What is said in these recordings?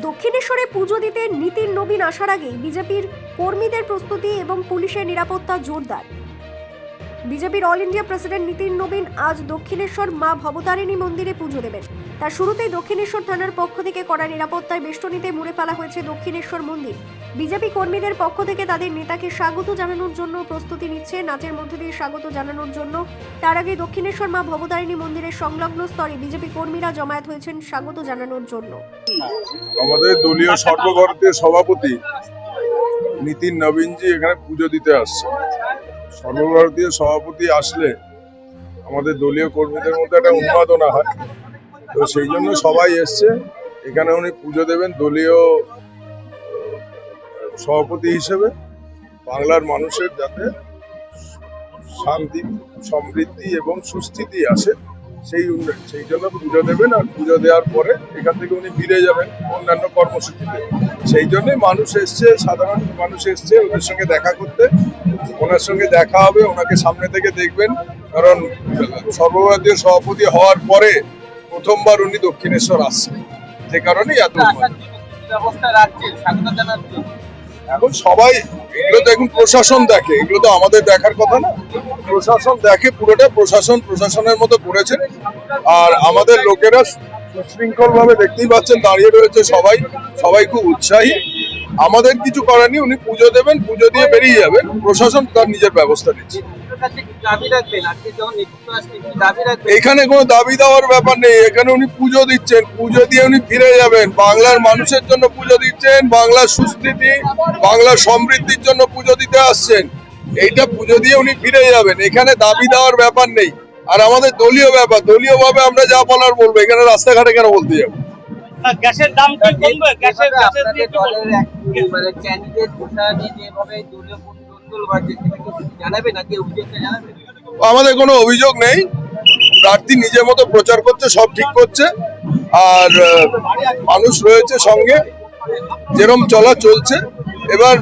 দক্ষিণেশ্বরে পুজো দিতে নীতিন নবীন আসার আগেই বিজেপির কর্মীদের প্রস্তুতি এবং পুলিশের নিরাপত্তা জোরদার। বিজেপির অল ইন্ডিয়া প্রেসিডেন্ট নীতিন নবীন আজ দক্ষিণেশ্বর মা ভবতারিণী মন্দিরে পুজো দেবেন। তার শুরুতেই দক্ষিণেশ্বর থানার পক্ষ থেকে কড়া নিরাপত্তায় বেষ্টনীতে মুড়ে ফেলা হয়েছে দক্ষিণেশ্বর মন্দির। বিজেপি কর্মীদের পক্ষ থেকে তাদের নেতাকে স্বাগত জানানোর জন্য প্রস্তুতি নিচ্ছে, নাচের মধ্যে দিয়ে স্বাগত জানানোর জন্য। তার আগে দক্ষিণেশ্বর মা ভবতারিণী মন্দিরের সংলগ্ন স্তরে বিজেপি কর্মীরা জমায়েত হয়েছেন স্বাগত জানানোর জন্য। আমাদের দলীয় সর্বভারতীয় সভাপতি নীতিন নবীনজি এখানে পুজো দিতে আসছে। সর্বভারতীয় সভাপতি আসলে আমাদের দলীয় কর্মীদের মধ্যে একটা উন্মাদনা হয়, তো সেই জন্য সবাই এসছে। এখানে উনি পুজো দেবেন দলীয় সভাপতি হিসেবে। বাংলার মানুষের যাতে শান্তি, সমৃদ্ধি এবং সুস্থিতি আসে সেই জন্য পুজো দেবেন। আর পুজো দেওয়ার পরে এখান থেকে উনি ফিরে যাবেন অন্যান্য কর্মসূচিতে। সেই জন্যই মানুষ এসছে, সাধারণ মানুষ এসছে ওদের সঙ্গে দেখা করতে। ওনার সঙ্গে দেখা হবে, ওনাকে সামনে থেকে দেখবেন, কারণ সর্বভারতীয় সভাপতি হওয়ার পরে প্রথমবার উনি দক্ষিণেশ্বর আসছেন, যে কারণেই এত এখন সবাই এগুলো তো এখন প্রশাসন দেখে, এগুলো তো আমাদের দেখার কথা না। প্রশাসন দেখে, পুরোটা প্রশাসনের মতো করেছে। আর আমাদের লোকেরা সুশৃঙ্খল ভাবে দেখতেই পাচ্ছেন দাঁড়িয়ে রয়েছে, সবাই খুব উৎসাহী। আমাদের কিছু করার নেই, উনি পুজো দেবেন, পুজো দিয়ে বেরিয়ে যাবেন, প্রশাসন তার নিজের ব্যবস্থা নিচ্ছে। এখানে কোনো দাবি দেওয়ার ব্যাপার নেই, এখানে উনি পুজো দিচ্ছেন, পুজো দিয়ে উনি ফিরে যাবেন। বাংলার মানুষের জন্য পুজো দিচ্ছেন, বাংলার সুস্থিতি, বাংলার সমৃদ্ধির জন্য পুজো দিতে আসছেন। এইটা পুজো দিয়ে উনি ফিরে যাবেন, এখানে দাবি দেওয়ার ব্যাপার নেই। আর আমাদের দলীয় ব্যাপার, দলীয় ভাবে আমরা যা বলার বলবো, এখানে রাস্তাঘাটে কেন বলতে যাবো? গ্যাসের দাম কি কমবে? গ্যাসের দিয়ে মানে ক্যান্ডিডেট ভোটার যেভাবে দলীয় কোন্দল বাজে, জানাবে নাকি অভিযোগটা জানাবে? আমাদের কোনো অভিযোগ নেই, প্রার্থী নিজের মতো প্রচার করছে, সব ঠিক করছে। আর মানুষ রয়েছে সঙ্গে, যেরকম চলছে। এবার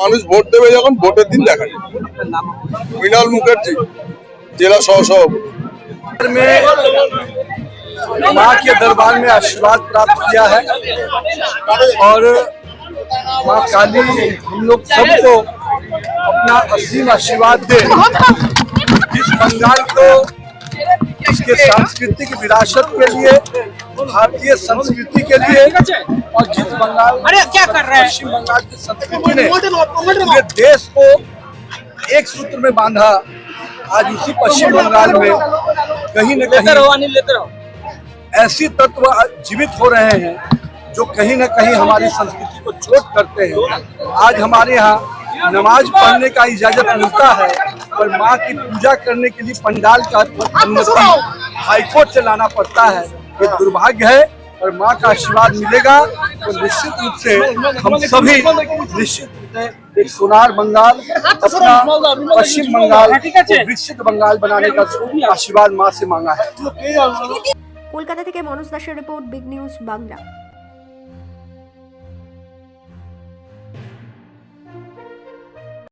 মানুষ ভোট দেবে যখন, ভোটের দিন দেখা যাবে। মৃণাল মুখার্জি, জেলা সহসভাপতি। माँ के दरबार में आशीर्वाद प्राप्त किया है और माँ काली हम लोग सबको अपना असीम आशीर्वाद दे। जिस बंगाल को इसके सांस्कृतिक विरासत के लिए, भारतीय संस्कृति के लिए, और जिस बंगाल पश्चिम बंगाल की संस्कृति ने पूरे देश को एक सूत्र में बांधा, आज उसी पश्चिम बंगाल में कहीं न कहीं ऐसी तत्व जीवित हो रहे हैं जो कहीं न कहीं हमारी संस्कृति को चोट करते हैं। आज हमारे यहाँ नमाज पढ़ने का इजाजत मिलता है, पर माँ की पूजा करने के लिए पंडाल का अनुमति हाईकोर्ट से लाना पड़ता है। ये दुर्भाग्य है, और माँ का आशीर्वाद मिलेगा तो निश्चित रूप से हम सभी निश्चित एक सोनार बंगाल, अपना पश्चिम बंगाल को विकसित बंगाल बनाने का आशीर्वाद माँ से मांगा है। কলকাতা থেকে মনোজ দাসের রিপোর্ট, বিগ নিউজ বাংলা।